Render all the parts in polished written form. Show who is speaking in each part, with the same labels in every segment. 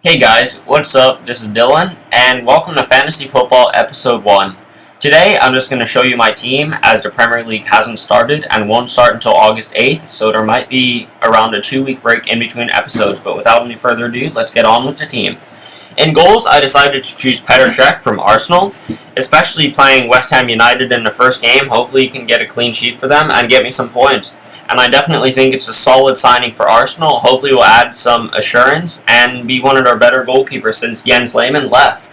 Speaker 1: Hey guys, what's up? This is Dylan, and welcome to Fantasy Football Episode 1. Today, I'm just going to show you my team, as the Premier League hasn't started and won't start until August 8th, so there might be around a 2-week break in between episodes, but without any further ado, let's get on with the team. In goals, I decided to choose Petr Cech from Arsenal, especially playing West Ham United in the first game. Hopefully he can get a clean sheet for them and get me some points. And I definitely think it's a solid signing for Arsenal. Hopefully we'll add some assurance and be one of their better goalkeepers since Jens Lehmann left.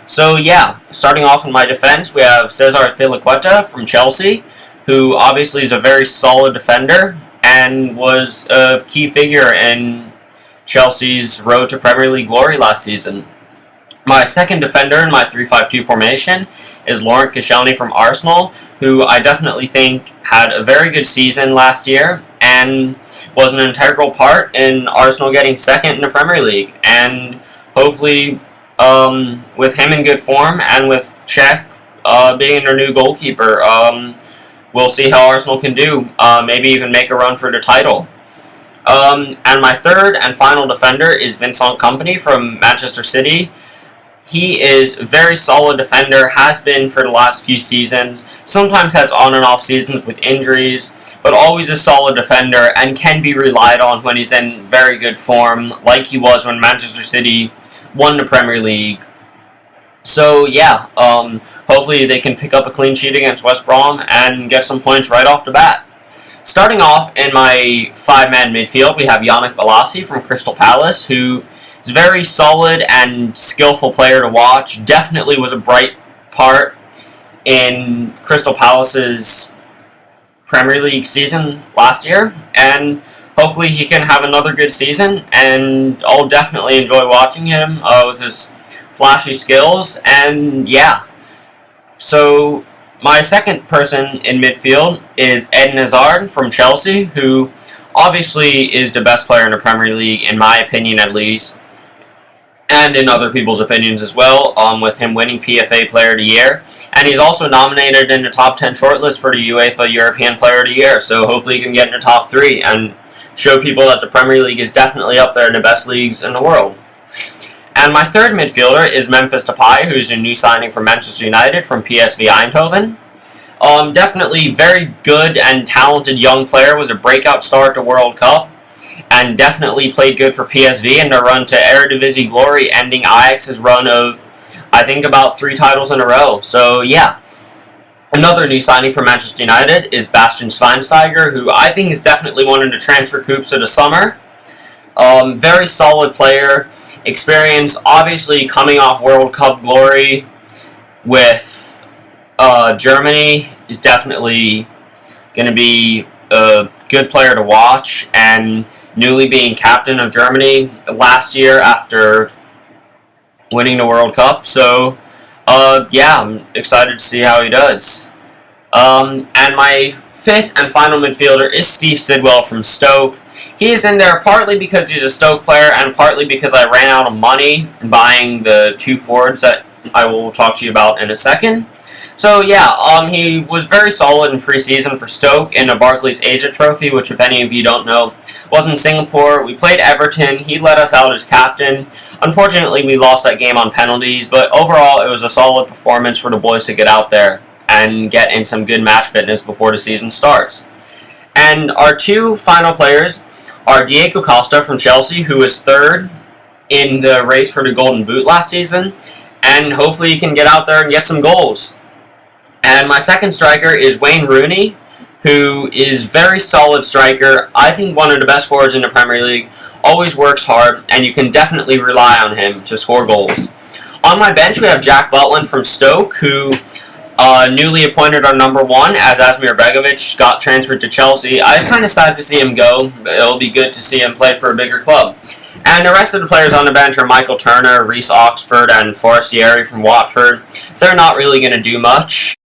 Speaker 1: So yeah, starting off in my defense, we have Cesar Azpilicueta from Chelsea, who obviously is a very solid defender and was a key figure in Chelsea's road to Premier League glory last season. My second defender in my 3-5-2 formation is Laurent Koscielny from Arsenal, who I definitely think had a very good season last year and was an integral part in Arsenal getting second in the Premier League. And hopefully, with him in good form and with Cech being their new goalkeeper, we'll see how Arsenal can do. Maybe even make a run for the title. And my third and final defender is Vincent Kompany from Manchester City. He is a very solid defender, has been for the last few seasons, sometimes has on and off seasons with injuries, but always a solid defender and can be relied on when he's in very good form, like he was when Manchester City won the Premier League. So yeah, hopefully they can pick up a clean sheet against West Brom and get some points right off the bat. Starting off in my five-man midfield, we have Yannick Bolasie from Crystal Palace, who is a very solid and skillful player to watch. Definitely was a bright part in Crystal Palace's Premier League season last year, and hopefully he can have another good season, and I'll definitely enjoy watching him with his flashy skills, and yeah. So my second person in midfield is Eden Hazard from Chelsea, who obviously is the best player in the Premier League, in my opinion at least, and in other people's opinions as well, with him winning PFA Player of the Year. And he's also nominated in the top 10 shortlist for the UEFA European Player of the Year, so hopefully he can get in the top 3 and show people that the Premier League is definitely up there in the best leagues in the world. And my third midfielder is Memphis Depay, who's a new signing from Manchester United from PSV Eindhoven. Definitely very good and talented young player, was a breakout star at the World Cup, and definitely played good for PSV in their run to Eredivisie glory, ending Ajax's run of, I think, about 3 titles in a row. So yeah. Another new signing for Manchester United is Bastian Schweinsteiger, who I think is definitely one of the transfer coups of the summer. Very solid player. Experience, obviously coming off World Cup glory with Germany, is definitely going to be a good player to watch, and newly being captain of Germany last year after winning the World Cup. So yeah, I'm excited to see how he does. And my fifth and final midfielder is Steve Sidwell from Stoke. He is in there partly because he's a Stoke player and partly because I ran out of money buying the 2 forwards that I will talk to you about in a second. So yeah, he was very solid in preseason for Stoke in the Barclays Asia Trophy, which if any of you don't know, was in Singapore. We played Everton. He let us out as captain. Unfortunately, we lost that game on penalties, but overall it was a solid performance for the boys to get out there and get in some good match fitness before the season starts. And our 2 final players are Diego Costa from Chelsea, who is 3rd in the race for the Golden Boot last season, and hopefully he can get out there and get some goals. And my second striker is Wayne Rooney, who is very solid striker. I think one of the best forwards in the Premier League. Always works hard, and you can definitely rely on him to score goals. On my bench, we have Jack Butland from Stoke, who newly appointed our number 1 as Asmir Begovic got transferred to Chelsea. I was kind of sad to see him go. It'll be good to see him play for a bigger club. And the rest of the players on the bench are Michael Turner, Reece Oxford, and Forestieri from Watford. They're not really going to do much.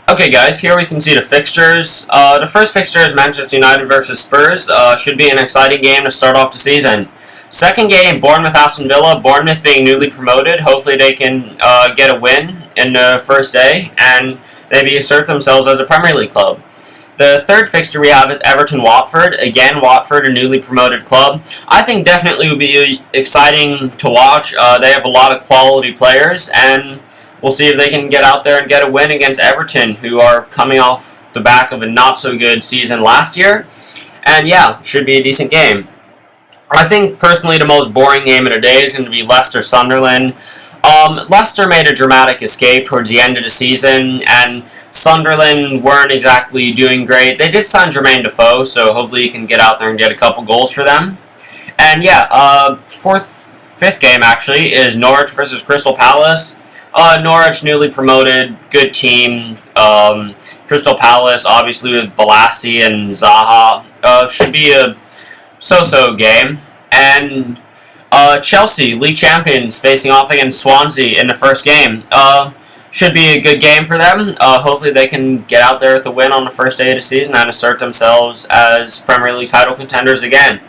Speaker 1: Okay guys, here we can see the fixtures. The first fixture is Manchester United versus Spurs. Should be an exciting game to start off the season. Second game, Bournemouth-Aston Villa. Bournemouth being newly promoted. Hopefully they can get a win in the first day and maybe assert themselves as a Premier League club. The third fixture we have is Everton-Watford. Again, Watford, a newly promoted club. I think definitely would be exciting to watch. They have a lot of quality players, and we'll see if they can get out there and get a win against Everton, who are coming off the back of a not-so-good season last year. And yeah, should be a decent game. I think, personally, the most boring game of the day is going to be Leicester-Sunderland. Leicester made a dramatic escape towards the end of the season, and Sunderland weren't exactly doing great. They did sign Jermaine Defoe, so hopefully he can get out there and get a couple goals for them. And yeah, fifth game actually is Norwich versus Crystal Palace. Norwich, newly promoted, good team. Crystal Palace, obviously with Balassi and Zaha, should be a so-so game. And Chelsea, league champions, facing off against Swansea in the first game. Should be a good game for them. Hopefully they can get out there with a win on the first day of the season and assert themselves as Premier League title contenders again.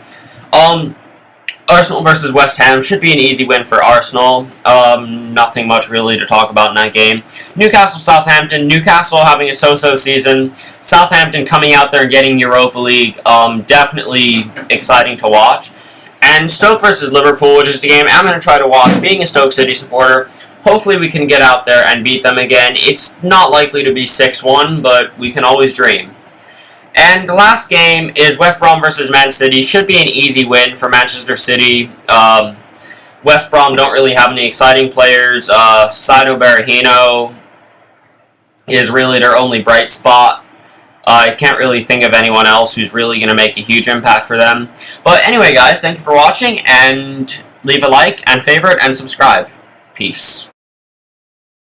Speaker 1: Arsenal versus West Ham should be an easy win for Arsenal. Nothing much really to talk about in that game. Newcastle-Southampton. Newcastle having a so-so season. Southampton coming out there and getting Europa League. Definitely exciting to watch. And Stoke versus Liverpool, which is the game I'm going to try to watch. Being a Stoke City supporter, hopefully we can get out there and beat them again. It's not likely to be 6-1, but we can always dream. And the last game is West Brom versus Man City. Should be an easy win for Manchester City. West Brom don't really have any exciting players. Saido Berahino is really their only bright spot. I can't really think of anyone else who's really going to make a huge impact for them. But anyway, guys, thank you for watching, and leave a like and favorite and subscribe. Peace.